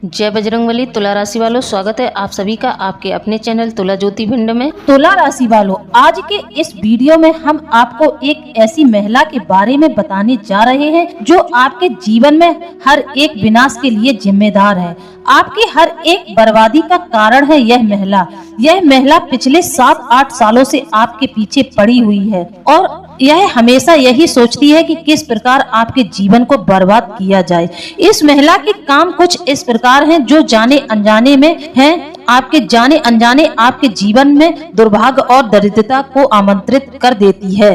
जय बजरंगबली। तुला राशि वालों, स्वागत है आप सभी का आपके अपने चैनल तुला ज्योति भिंड में। तुला राशि वालों, आज के इस वीडियो में हम आपको एक ऐसी महिला के बारे में बताने जा रहे हैं जो आपके जीवन में हर एक विनाश के लिए जिम्मेदार है। आपकी हर एक बर्बादी का कारण है यह महिला। यह महिला पिछले 7-8 सालों से आपके पीछे पड़ी हुई है और यह हमेशा यही सोचती है कि किस प्रकार आपके जीवन को बर्बाद किया जाए। इस महिला के काम कुछ इस प्रकार हैं जो जाने अनजाने में हैं। आपके जाने अनजाने आपके जीवन में दुर्भाग्य और दरिद्रता को आमंत्रित कर देती है।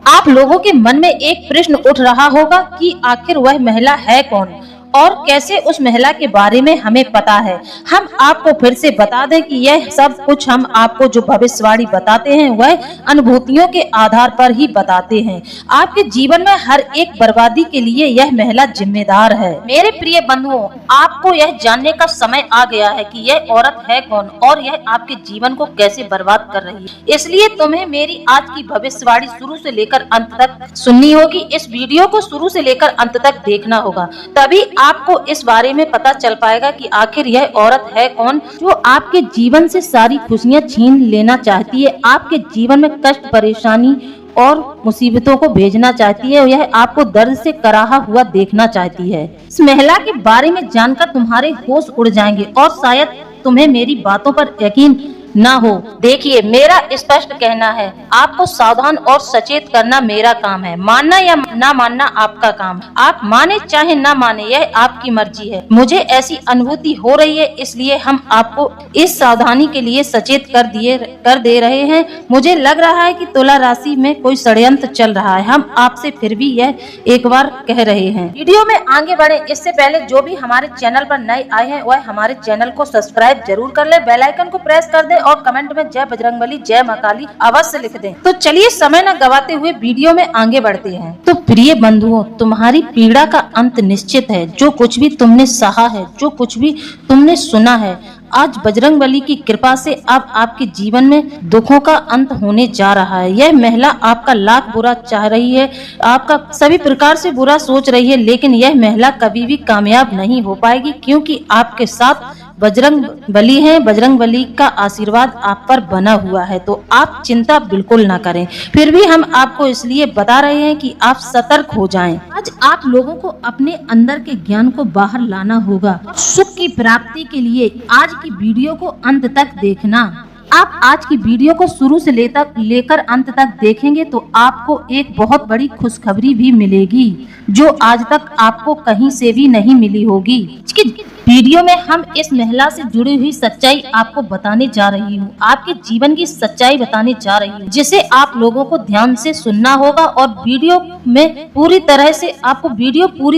आप लोगों के मन में एक प्रश्न उठ रहा होगा कि आखिर वह महिला है कौन और कैसे उस महिला के बारे में हमें पता है। हम आपको फिर से बता दें कि यह सब कुछ हम आपको जो भविष्यवाणी बताते हैं वह अनुभूतियों के आधार पर ही बताते हैं। आपके जीवन में हर एक बर्बादी के लिए यह महिला जिम्मेदार है। मेरे प्रिय बंधुओं, आपको यह जानने का समय आ गया है कि यह औरत है कौन और यह आपके जीवन को कैसे बर्बाद कर रही है। इसलिए तुम्हें मेरी आज की भविष्यवाणी शुरू से लेकर अंत तक सुननी होगी। इस वीडियो को शुरू से लेकर अंत तक देखना होगा, तभी आपको इस बारे में पता चल पाएगा कि आखिर यह औरत है कौन जो आपके जीवन से सारी खुशियां छीन लेना चाहती है, आपके जीवन में कष्ट, परेशानी और मुसीबतों को भेजना चाहती है। यह आपको दर्द से कराहा हुआ देखना चाहती है। इस महिला के बारे में जानकर तुम्हारे होश उड़ जाएंगे और शायद तुम्हें मेरी बातों पर यकीन ना हो। देखिए, मेरा स्पष्ट कहना है, आपको सावधान और सचेत करना मेरा काम है। मानना या ना मानना आपका काम। आप माने चाहे ना माने, यह आपकी मर्जी है। मुझे ऐसी अनुभूति हो रही है, इसलिए हम आपको इस सावधानी के लिए सचेत कर दे रहे हैं। मुझे लग रहा है कि तुला राशि में कोई षड्यंत्र चल रहा है। हम आपसे फिर भी यह एक बार कह रहे हैं। वीडियो में आगे बढ़े इससे पहले जो भी हमारे चैनल पर नए आए हैं वह हमारे चैनल को सब्सक्राइब जरूर कर ले, बेल आइकन को प्रेस कर दे और कमेंट में जय बजरंगबली, जय मां काली अवश्य लिख दें। तो चलिए समय न गवाते हुए वीडियो में आगे बढ़ते हैं। तो प्रिय बंधुओं, तुम्हारी पीड़ा का अंत निश्चित है। जो कुछ भी तुमने सहा है, जो कुछ भी तुमने सुना है, आज बजरंगबली की कृपा से अब आपके जीवन में दुखों का अंत होने जा रहा है। यह महिला आपका लाख बुरा चाह रही है, आपका सभी प्रकार से बुरा सोच रही है, लेकिन यह महिला कभी भी कामयाब नहीं हो पाएगी क्योंकि आपके साथ बजरंगबली है। बजरंगबली का आशीर्वाद आप पर बना हुआ है, तो आप चिंता बिल्कुल ना करें। फिर भी हम आपको इसलिए बता रहे हैं कि आप सतर्क हो जाएं। आज आप लोगों को अपने अंदर के ज्ञान को बाहर लाना होगा। सुख की प्राप्ति के लिए आज की वीडियो को अंत तक देखना। आप आज की वीडियो को शुरू से लेकर अंत तक देखेंगे तो आपको एक बहुत बड़ी खुशखबरी भी मिलेगी जो आज तक आपको कहीं से भी नहीं मिली होगी। वीडियो में हम इस महिला से जुड़ी हुई सच्चाई आपको बताने जा रही हूँ। आपके जीवन की सच्चाई बताने जा रही हूँ, जिसे आप लोगों को ध्यान से सुनना होगा और वीडियो पूरी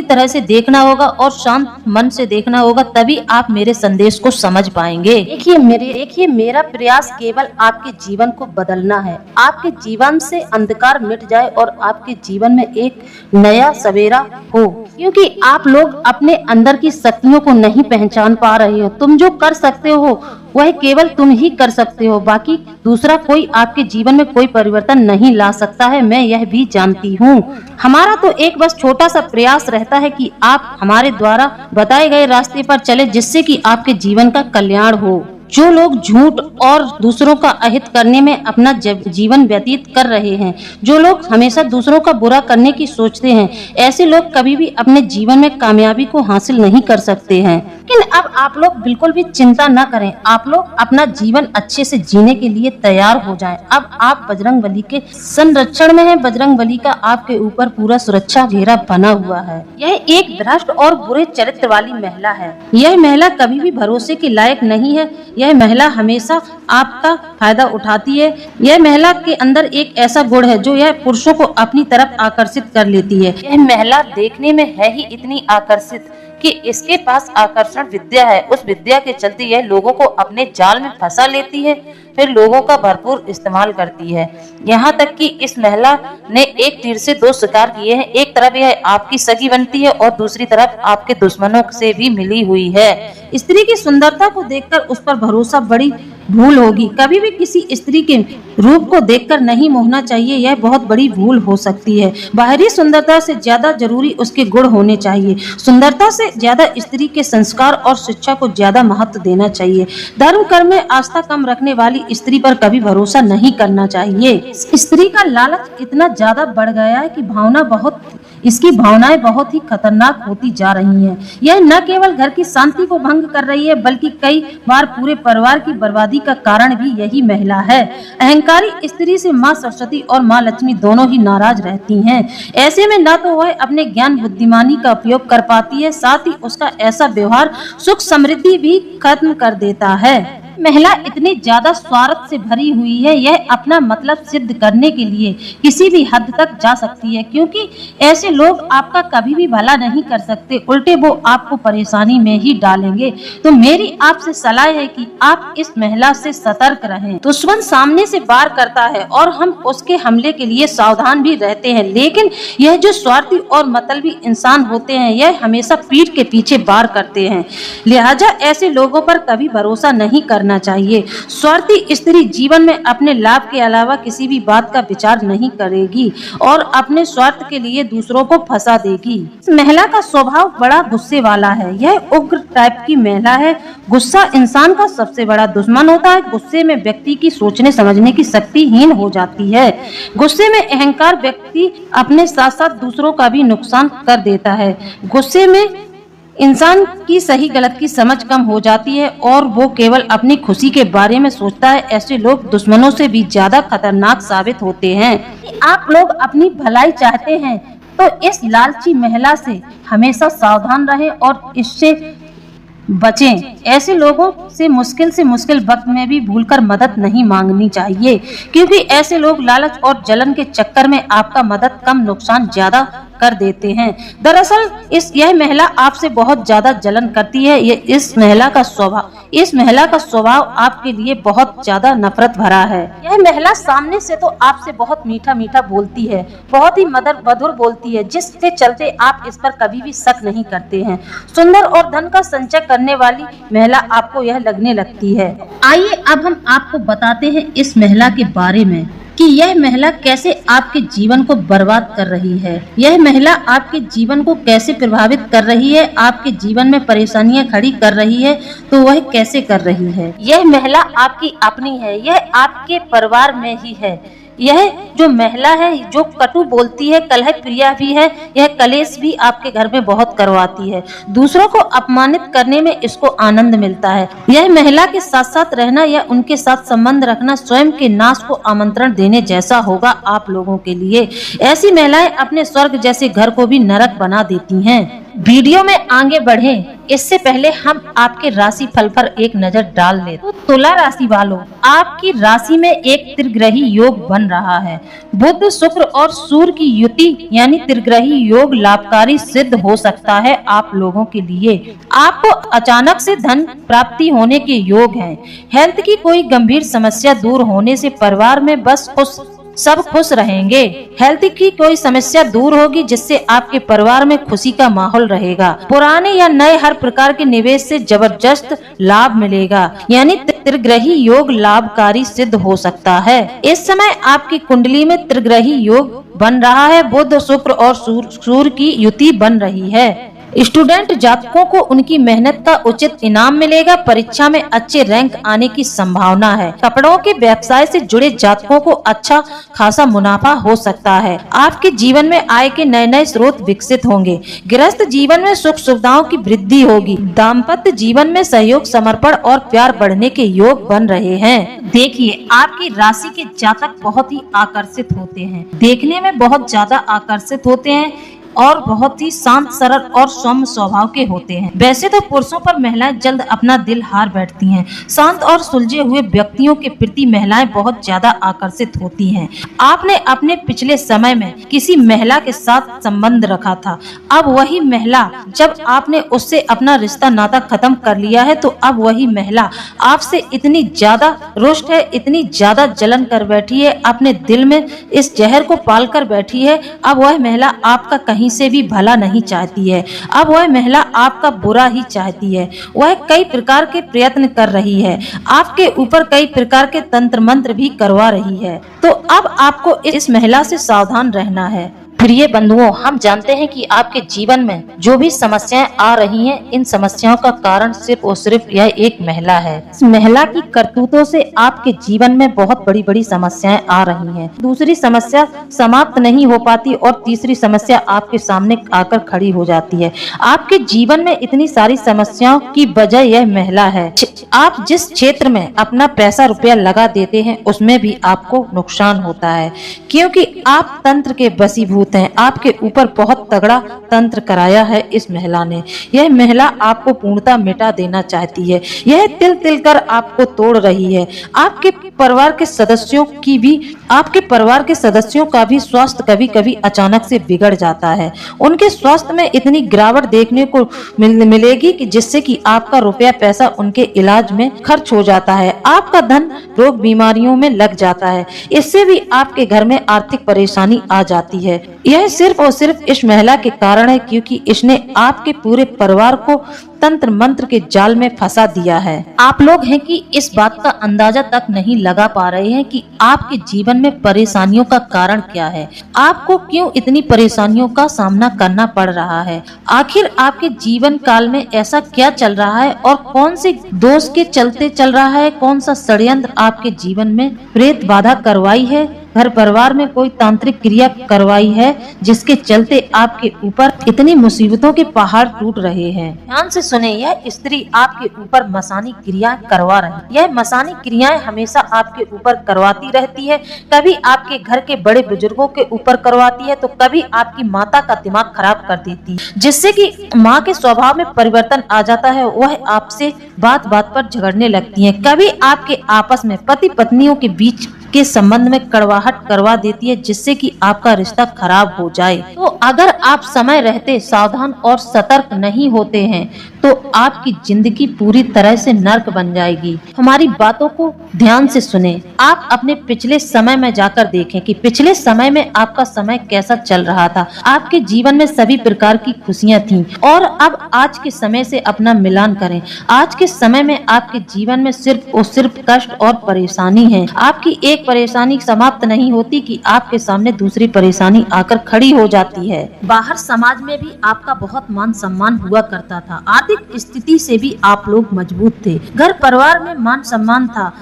तरह से देखना होगा और शांत मन से देखना होगा, तभी आप मेरे संदेश को समझ पाएंगे। देखिए, मेरा प्रयास केवल आपके जीवन को बदलना है। आपके जीवन से अंधकार मिट जाए और आपके जीवन में एक नया सवेरा हो, क्योंकि आप लोग अपने अंदर की शक्तियों को नहीं पहचान पा रहे हो। तुम जो कर सकते हो वह केवल तुम ही कर सकते हो, बाकी दूसरा कोई आपके जीवन में कोई परिवर्तन नहीं ला सकता है। मैं यह भी जानती हूँ। हमारा तो एक बस छोटा सा प्रयास रहता है कि आप हमारे द्वारा बताए गए रास्ते पर चले, जिससे कि आपके जीवन का कल्याण हो। जो लोग झूठ और दूसरों का अहित करने में अपना जीवन व्यतीत कर रहे हैं, जो लोग हमेशा दूसरों का बुरा करने की सोचते हैं, ऐसे लोग कभी भी अपने जीवन में कामयाबी को हासिल नहीं कर सकते हैं। लेकिन अब आप लोग बिल्कुल भी चिंता न करें। आप लोग अपना जीवन अच्छे से जीने के लिए तैयार हो जाएं। अब आप बजरंगबली के संरक्षण में हैं। बजरंगबली का आपके ऊपर पूरा सुरक्षा घेरा बना हुआ है। यह एक भ्रष्ट और बुरे चरित्र वाली महिला है। यह महिला कभी भी भरोसे के लायक नहीं है। यह महिला हमेशा आपका फायदा उठाती है। यह महिला के अंदर एक ऐसा गुण है जो यह पुरुषों को अपनी तरफ आकर्षित कर लेती है। यह महिला देखने में है ही इतनी आकर्षित कि इसके पास आकर्षण विद्या है। उस विद्या के चलते यह लोगों को अपने जाल में फंसा लेती है, फिर लोगों का भरपूर इस्तेमाल करती है। यहाँ तक कि इस महिला ने एक तीर से दो शिकार किए हैं। एक तरफ यह आपकी सगी बनती है और दूसरी तरफ आपके दुश्मनों से भी मिली हुई है। स्त्री की सुंदरता को देखकर उस पर भरोसा बड़ी भूल होगी। कभी भी किसी स्त्री के रूप को देखकर नहीं मोहना चाहिए, यह बहुत बड़ी भूल हो सकती है। बाहरी सुंदरता से ज्यादा जरूरी उसके गुण होने चाहिए। सुंदरता से ज्यादा स्त्री के संस्कार और शिक्षा को ज्यादा महत्व देना चाहिए। धर्म कर्म में आस्था कम रखने वाली स्त्री पर कभी भरोसा नहीं करना चाहिए। स्त्री का लालच इतना ज्यादा बढ़ गया है कि इसकी भावनाएं बहुत ही खतरनाक होती जा रही हैं। यह न केवल घर की शांति को भंग कर रही है, बल्कि कई बार पूरे परिवार की बर्बादी का कारण भी यही महिला है। अहंकारी स्त्री से माँ सरस्वती और माँ लक्ष्मी दोनों ही नाराज रहती हैं। ऐसे में न तो वह अपने ज्ञान बुद्धिमानी का उपयोग कर पाती है, साथ ही उसका ऐसा व्यवहार सुख समृद्धि भी खत्म कर देता है। महिला इतनी ज्यादा स्वार्थ से भरी हुई है, यह अपना मतलब सिद्ध करने के लिए किसी भी हद तक जा सकती है, क्योंकि ऐसे लोग आपका कभी भी भला नहीं कर सकते, उल्टे वो आपको परेशानी में ही डालेंगे। तो मेरी आपसे सलाह है कि आप इस महिला से सतर्क रहें। दुश्मन सामने से वार करता है और हम उसके हमले के लिए सावधान भी रहते हैं, लेकिन यह जो स्वार्थी और मतलबी इंसान होते हैं, यह हमेशा पीठ के पीछे वार करते हैं। लिहाजा ऐसे लोगों पर कभी भरोसा नहीं करना चाहिए। स्वार्थी स्त्री जीवन में अपने लाभ के अलावा किसी भी बात का विचार नहीं करेगी और अपने स्वार्थ के लिए दूसरों को फंसा देगी। इस महिला का स्वभाव बड़ा गुस्से वाला है। यह उग्र टाइप की महिला है। गुस्सा इंसान का सबसे बड़ा दुश्मन होता है। गुस्से में व्यक्ति की सोचने समझने की शक्ति हीन हो जाती है। गुस्से में अहंकार व्यक्ति अपने साथ साथ दूसरों का भी नुकसान कर देता है। गुस्से में इंसान की सही गलत की समझ कम हो जाती है और वो केवल अपनी खुशी के बारे में सोचता है। ऐसे लोग दुश्मनों से भी ज्यादा खतरनाक साबित होते हैं। आप लोग अपनी भलाई चाहते हैं तो इस लालची महिला से हमेशा सावधान रहें और इससे बचें। ऐसे लोगों से मुश्किल वक्त में भी भूलकर मदद नहीं मांगनी चाहिए, क्योंकि ऐसे लोग लालच और जलन के चक्कर में आपका मदद कम नुकसान ज्यादा कर देते हैं। दरअसल यह महिला आपसे बहुत ज्यादा जलन करती है। इस महिला का स्वभाव आपके लिए बहुत ज्यादा नफरत भरा है। यह महिला सामने से तो आपसे बहुत मीठा मीठा बोलती है, बहुत ही मधुर बोलती है, जिसके चलते आप इस पर कभी भी शक नहीं करते हैं। सुंदर और धन का संचय करने वाली महिला आपको यह लगने लगती है। आइए अब हम आपको बताते हैं इस महिला के बारे में कि यह महिला कैसे आपके जीवन को बर्बाद कर रही है। यह महिला आपके जीवन को कैसे प्रभावित कर रही है, आपके जीवन में परेशानियां खड़ी कर रही है, तो वह कैसे कर रही है। यह महिला आपकी अपनी है, यह आपके परिवार में ही है। यह जो महिला है जो कटु बोलती है, कलह प्रिया भी है, यह कलेश भी आपके घर में बहुत करवाती है। दूसरों को अपमानित करने में इसको आनंद मिलता है। यह महिला के साथ साथ रहना या उनके साथ संबंध रखना स्वयं के नाश को आमंत्रण देने जैसा होगा आप लोगों के लिए। ऐसी महिलाएं अपने स्वर्ग जैसे घर को भी नरक बना देती हैं। वीडियो में आगे बढ़ें इससे पहले हम आपके राशि फल पर एक नजर डाल लें। तो तुला राशि वालों, आपकी राशि में एक त्रिग्रही योग बन रहा है। बुध, शुक्र और सूर्य की युति यानी त्रिग्रही योग लाभकारी सिद्ध हो सकता है आप लोगों के लिए। आपको अचानक से धन प्राप्ति होने के योग हैं। हेल्थ की कोई गंभीर समस्या दूर होने से परिवार में बस सब खुश रहेंगे। हेल्थ की कोई समस्या दूर होगी, जिससे आपके परिवार में खुशी का माहौल रहेगा। पुराने या नए हर प्रकार के निवेश से जबरदस्त लाभ मिलेगा, यानी त्रिग्रही योग लाभकारी सिद्ध हो सकता है। इस समय आपकी कुंडली में त्रिग्रही योग बन रहा है। बुध, शुक्र और सूर्य की युति बन रही है। स्टूडेंट जातकों को उनकी मेहनत का उचित इनाम मिलेगा। परीक्षा में अच्छे रैंक आने की संभावना है। कपड़ों के व्यवसाय से जुड़े जातकों को अच्छा खासा मुनाफा हो सकता है। आपके जीवन में आय के नए नए स्रोत विकसित होंगे। गृहस्थ जीवन में सुख सुविधाओं की वृद्धि होगी। दाम्पत्य जीवन में सहयोग, समर्पण और प्यार बढ़ने के योग बन रहे हैं। देखिए, आपकी राशि के जातक बहुत ही आकर्षित होते हैं, देखने में बहुत ज्यादा आकर्षित होते हैं और बहुत ही शांत, सरल और सौम्य स्वभाव के होते हैं। वैसे तो पुरुषों पर महिलाएं जल्द अपना दिल हार बैठती हैं। शांत और सुलझे हुए व्यक्ति व्यक्तियों के प्रति महिलाएं बहुत ज्यादा आकर्षित होती हैं। आपने अपने पिछले समय में किसी महिला के साथ संबंध रखा था, अब वही महिला, जब आपने उससे अपना रिश्ता नाता खत्म कर लिया है तो अब वही महिला आपसे इतनी ज्यादा रुष्ट है, इतनी ज्यादा जलन कर बैठी है, अपने दिल में इस जहर को पाल कर बैठी है। अब वह महिला आपका कहीं से भी भला नहीं चाहती है, अब वह महिला आपका बुरा ही चाहती है। वह कई प्रकार के प्रयत्न कर रही है, आपके ऊपर कई प्रकार के तंत्र मंत्र भी करवा रही है। तो अब आपको इस महिला से सावधान रहना है। प्रिय बंधुओं, हम जानते हैं कि आपके जीवन में जो भी समस्याएं आ रही हैं, इन समस्याओं का कारण सिर्फ और सिर्फ यह एक महिला है। इस महिला की करतूतों से आपके जीवन में बहुत बड़ी बड़ी समस्याएं आ रही हैं। दूसरी समस्या समाप्त नहीं हो पाती और तीसरी समस्या आपके सामने आकर खड़ी हो जाती है। आपके जीवन में इतनी सारी समस्याओं की वजह यह महिला है। आप जिस क्षेत्र में अपना पैसा रुपया लगा देते हैं उसमें भी आपको नुकसान होता है, क्योंकि आप तंत्र के वशीभूत हैं। आपके ऊपर बहुत तगड़ा तंत्र कराया है इस महिला ने। यह महिला आपको पूर्णतः मिटा देना चाहती है, यह तिल तिल कर आपको तोड़ रही है। आपके परिवार के सदस्यों का भी स्वास्थ्य कभी कभी अचानक से बिगड़ जाता है। उनके स्वास्थ्य में इतनी गिरावट देखने को मिलेगी कि जिससे कि आपका रुपया पैसा उनके इलाज में खर्च हो जाता है, आपका धन रोग बीमारियों में लग जाता है। इससे भी आपके घर में आर्थिक परेशानी आ जाती है। यह सिर्फ और सिर्फ इस महिला के कारण है, क्योंकि इसने आपके पूरे परिवार को तंत्र मंत्र के जाल में फंसा दिया है। आप लोग हैं कि इस बात का अंदाजा तक नहीं लगा पा रहे हैं कि आपके जीवन में परेशानियों का कारण क्या है, आपको क्यों इतनी परेशानियों का सामना करना पड़ रहा है। आखिर आपके जीवन काल में ऐसा क्या चल रहा है और कौन से दोष के चलते चल रहा है, कौन सा षड्यंत्र आपके जीवन में प्रेत बाधा करवाई है, घर परिवार में कोई तांत्रिक क्रिया करवाई है, जिसके चलते आपके ऊपर इतनी मुसीबतों के पहाड़ टूट रहे हैं। ध्यान से सुने, यह स्त्री आपके ऊपर मसानी क्रियाएं करवा रही है। यह मसानी क्रियाएं हमेशा आपके ऊपर करवाती रहती है। कभी आपके घर के बड़े बुजुर्गों के ऊपर करवाती है तो कभी आपकी माता का दिमाग खराब कर देती है, जिससे कि माँ के स्वभाव में परिवर्तन आ जाता है। वह आपसे बात बात पर झगड़ने लगती है। कभी आपके आपस में पति पत्नियों के बीच के संबंध में कड़वाहट करवा देती है, जिससे कि आपका रिश्ता खराब हो जाए। तो अगर आप समय रहते सावधान और सतर्क नहीं होते हैं तो आपकी जिंदगी पूरी तरह से नर्क बन जाएगी। हमारी बातों को ध्यान से सुने। आप अपने पिछले समय में जाकर देखें कि पिछले समय में आपका समय कैसा चल रहा था। आपके जीवन में सभी प्रकार की खुशियां थीं और अब आज के समय से अपना मिलान करें। आज के समय में आपके जीवन में सिर्फ और सिर्फ कष्ट और परेशानी है। आपकी एक परेशानी समाप्त नहीं होती कि आपके सामने दूसरी परेशानी आकर खड़ी हो जाती है। बाहर समाज में भी आपका बहुत मान सम्मान हुआ करता था। आर्थिक स्थिति से भी आप लोग मजबूत थे। घर परिवार में मान सम्मान था।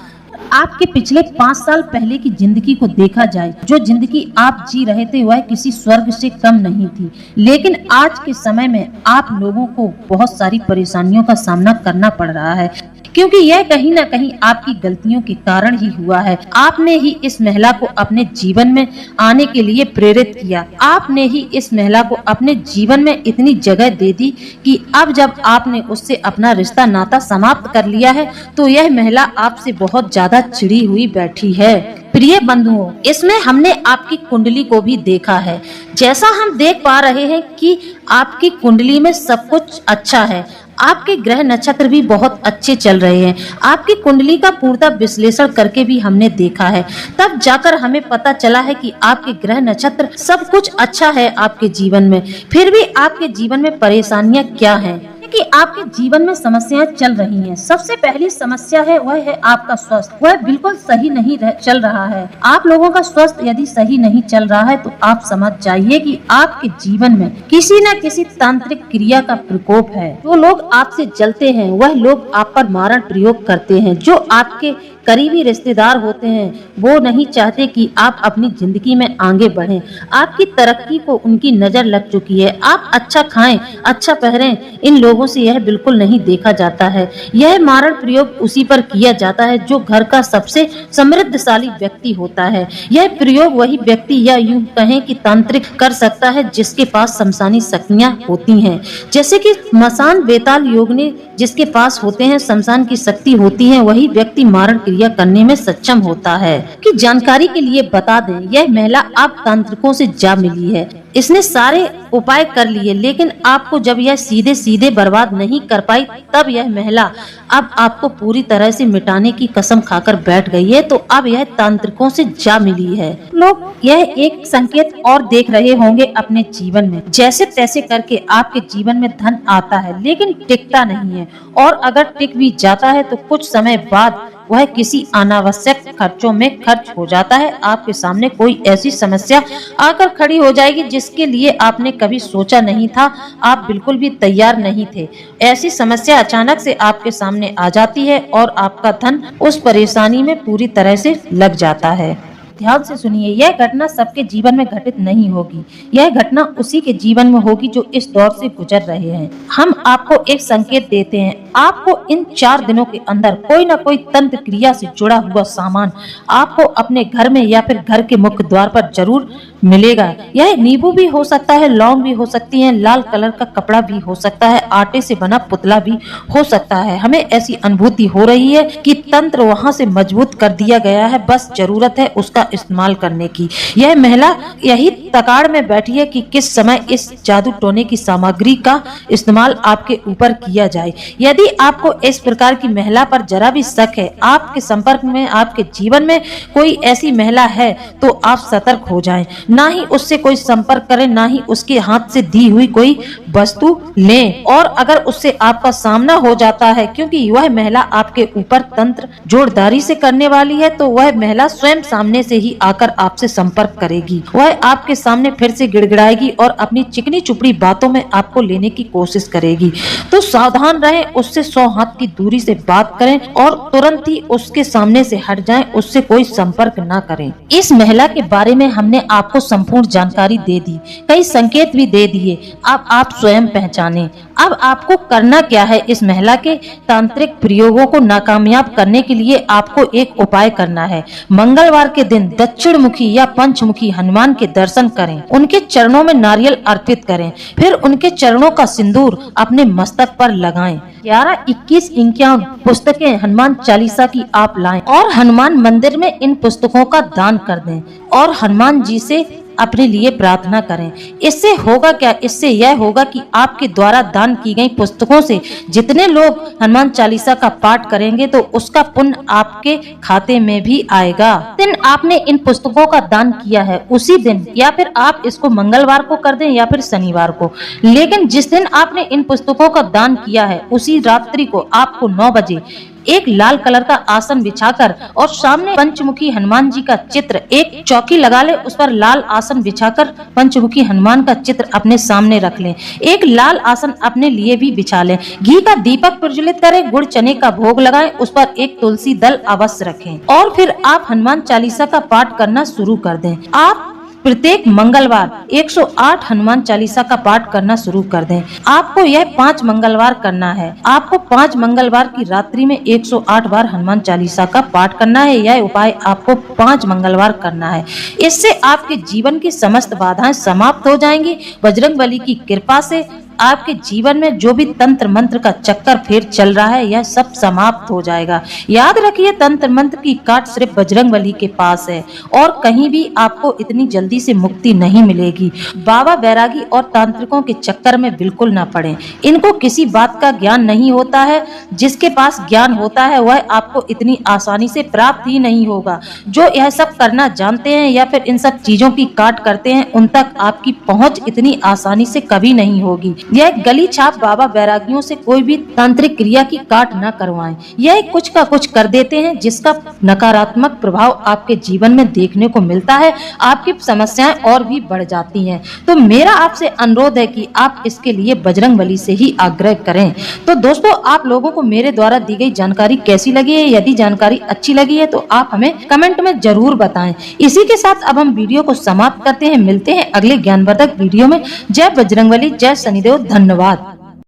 आपके पिछले 5 साल पहले की जिंदगी को देखा जाए, जो जिंदगी आप जी रहे थे वह किसी स्वर्ग से कम नहीं थी। लेकिन आज के समय में आप लोगों को बहुत सारी परेशानियों का सामना करना पड़ रहा है, क्योंकि यह कहीं न कहीं आपकी गलतियों के कारण ही हुआ है। आपने ही इस महिला को अपने जीवन में आने के लिए प्रेरित किया। आपने ही इस महिला को अपने जीवन में इतनी जगह दे दी कि अब जब आपने उससे अपना रिश्ता नाता समाप्त कर लिया है तो यह महिला आपसे बहुत ज्यादा चिड़ी हुई बैठी है। प्रिय बंधुओं, इसमें हमने आपकी कुंडली को भी देखा है। जैसा हम देख पा रहे हैं कि आपकी कुंडली में सब कुछ अच्छा है। आपके ग्रह नक्षत्र भी बहुत अच्छे चल रहे हैं। आपकी कुंडली का पूर्णतः विश्लेषण करके भी हमने देखा है, तब जाकर हमें पता चला है कि आपके ग्रह नक्षत्र सब कुछ अच्छा है आपके जीवन में। फिर भी आपके जीवन में परेशानियां क्या हैं कि आपके जीवन में समस्याएं चल रही हैं। सबसे पहली समस्या है वह है आपका स्वास्थ्य। वह बिल्कुल सही नहीं चल रहा है। आप लोगों का स्वास्थ्य यदि सही नहीं चल रहा है तो आप समझ जाइए कि आपके जीवन में किसी न किसी तांत्रिक क्रिया का प्रकोप है। जो लोग आपसे जलते हैं वह लोग आप पर मारण प्रयोग करते हैं। जो आपके करीबी रिश्तेदार होते हैं वो नहीं चाहते कि आप अपनी जिंदगी में आगे बढ़ें। आपकी तरक्की को उनकी नजर लग चुकी है। आप अच्छा खाएं, अच्छा पहनें, इन लोगों से यह बिल्कुल नहीं देखा जाता है। यह मारण प्रयोग उसी पर किया जाता है जो घर का सबसे समृद्धशाली व्यक्ति होता है। यह प्रयोग वही व्यक्ति या यूं कहें कि तांत्रिक कर सकता है जिसके पास शमशानी शक्तियां होती हैं। जैसे कि मसान बेताल योगिनी जिसके पास होते हैं, शमशान की शक्ति होती है, वही व्यक्ति मारण क्रिया करने में सक्षम होता है। कि जानकारी के लिए बता दें, यह महिला आप तांत्रिकों से जा मिली है। इसने सारे उपाय कर लिए, लेकिन आपको जब यह सीधे सीधे बर्बाद नहीं कर पाई, तब यह महिला अब आपको पूरी तरह से मिटाने की कसम खाकर बैठ गई है। तो अब यह तांत्रिकों से जा मिली है। लोग यह एक संकेत और देख रहे होंगे अपने जीवन में, जैसे तैसे करके आपके जीवन में धन आता है, लेकिन टिकता नहीं है, और अगर टिक भी जाता है तो कुछ समय बाद वह किसी अनावश्यक खर्चों में खर्च हो जाता है। आपके सामने कोई ऐसी समस्या आकर खड़ी हो जाएगी जिसके लिए आपने कभी सोचा नहीं था, आप बिल्कुल भी तैयार नहीं थे। ऐसी समस्या अचानक से आपके सामने आ जाती है और आपका धन उस परेशानी में पूरी तरह से लग जाता है। ध्यान से सुनिए, यह घटना सबके जीवन में घटित नहीं होगी। यह घटना उसी के जीवन में होगी जो इस दौर से गुजर रहे हैं। हम आपको एक संकेत देते हैं, आपको इन 4 दिनों के अंदर कोई न कोई तंत्र क्रिया से जुड़ा हुआ सामान आपको अपने घर में या फिर घर के मुख्य द्वार पर जरूर मिलेगा। यह नींबू भी हो सकता है, लौंग भी हो सकती है, लाल कलर का कपड़ा भी हो सकता है, आटे से बना पुतला भी हो सकता है। हमें ऐसी अनुभूति हो रही है कि तंत्र वहां से मजबूत कर दिया गया है, बस जरूरत है उसका इस्तेमाल करने की। यह महिला यही तकाड़ में बैठी है कि किस समय इस जादू टोने की सामग्री का इस्तेमाल आपके ऊपर किया जाए। यदि आपको इस प्रकार की महिला पर जरा भी शक है, आपके संपर्क में, आपके जीवन में कोई ऐसी महिला है, तो आप सतर्क हो जाएं। ना ही उससे कोई संपर्क करें, ना ही उसके हाथ से दी हुई कोई वस्तु लें। और अगर उससे आपका सामना हो जाता है, क्योंकि वह महिला आपके ऊपर तंत्र जोरदारी से करने वाली है, तो वह महिला स्वयं सामने से ही आकर आपसे संपर्क करेगी। वह आपके सामने फिर से गिड़गिड़ाएगी और अपनी चिकनी चुपड़ी बातों में आपको लेने की कोशिश करेगी। तो सावधान रहें, उससे 100 हाथ की दूरी से बात करें और तुरंत ही उसके सामने से हट जाएं, उससे कोई संपर्क ना करें। इस महिला के बारे में हमने आपको संपूर्ण जानकारी दे दी, कई संकेत भी दे दिए। अब आप स्वयं पहचानें। अब आपको करना क्या है, इस महिला के तांत्रिक प्रयोगों को नाकामयाब करने के लिए आपको एक उपाय करना है। मंगलवार के दिन दक्षिण मुखी या पंचमुखी हनुमान के दर्शन करें, उनके चरणों में नारियल अर्पित करें, फिर उनके चरणों का सिंदूर अपने मस्तक पर लगाएं। 11, 21, 51 पुस्तकें हनुमान चालीसा की आप लाएं और हनुमान मंदिर में इन पुस्तकों का दान कर दें और हनुमान जी से अपने लिए प्रार्थना करें। इससे होगा क्या, इससे यह होगा कि आपके द्वारा दान की गई पुस्तकों से जितने लोग हनुमान चालीसा का पाठ करेंगे, तो उसका पुण्य आपके खाते में भी आएगा। दिन आपने इन पुस्तकों का दान किया है, उसी दिन, या फिर आप इसको मंगलवार को कर दें या फिर शनिवार को, लेकिन जिस दिन आपने इन पुस्तकों का दान किया है, उसी रात्रि को आपको 9 बजे एक लाल कलर का आसन बिछाकर और सामने पंचमुखी हनुमान जी का चित्र, एक चौकी लगा ले, उस पर लाल आसन बिछाकर पंचमुखी हनुमान का चित्र अपने सामने रख लें। एक लाल आसन अपने लिए भी बिछा लें। घी का दीपक प्रज्वलित करें, गुड़ चने का भोग लगाएं, उस पर एक तुलसी दल अवश्य रखें और फिर आप हनुमान चालीसा का पाठ करना शुरू कर दें। आप प्रत्येक मंगलवार 108 हनुमान चालीसा का पाठ करना शुरू कर दें। आपको यह 5 मंगलवार करना है। आपको 5 मंगलवार की रात्रि में 108 बार हनुमान चालीसा का पाठ करना है। यह उपाय आपको 5 मंगलवार करना है। इससे आपके जीवन की समस्त बाधाएं समाप्त हो जाएंगी। बजरंगबली की कृपा से आपके जीवन में जो भी तंत्र मंत्र का चक्कर फेर चल रहा है, यह सब समाप्त हो जाएगा। याद रखिए, तंत्र मंत्र की काट सिर्फ बजरंगबली के पास है और कहीं भी आपको इतनी जल्दी से मुक्ति नहीं मिलेगी। बाबा बैरागी और तांत्रिकों के चक्कर में बिल्कुल ना पड़े। इनको किसी बात का ज्ञान नहीं होता है। जिसके पास ज्ञान होता है वह आपको इतनी आसानी से प्राप्त ही नहीं होगा। जो यह सब करना जानते हैं या फिर इन सब चीजों की काट करते हैं, उन तक आपकी पहुंच इतनी आसानी से कभी नहीं होगी। यह गली छाप बाबा बैरागियों से कोई भी तांत्रिक क्रिया की काट न करवाएं। यह कुछ का कुछ कर देते हैं, जिसका नकारात्मक प्रभाव आपके जीवन में देखने को मिलता है। आपकी समस्याएं और भी बढ़ जाती हैं। तो मेरा आपसे अनुरोध है कि आप इसके लिए बजरंगबली से ही आग्रह करें। तो दोस्तों, आप लोगों को मेरे द्वारा दी गई जानकारी कैसी लगी है? यदि जानकारी अच्छी लगी है तो आप हमें कमेंट में जरूर बताएं। इसी के साथ अब हम वीडियो को समाप्त करते हैं। मिलते हैं अगले ज्ञानवर्धक वीडियो में। जय बजरंगबली, जय शनिदेव, धन्यवाद।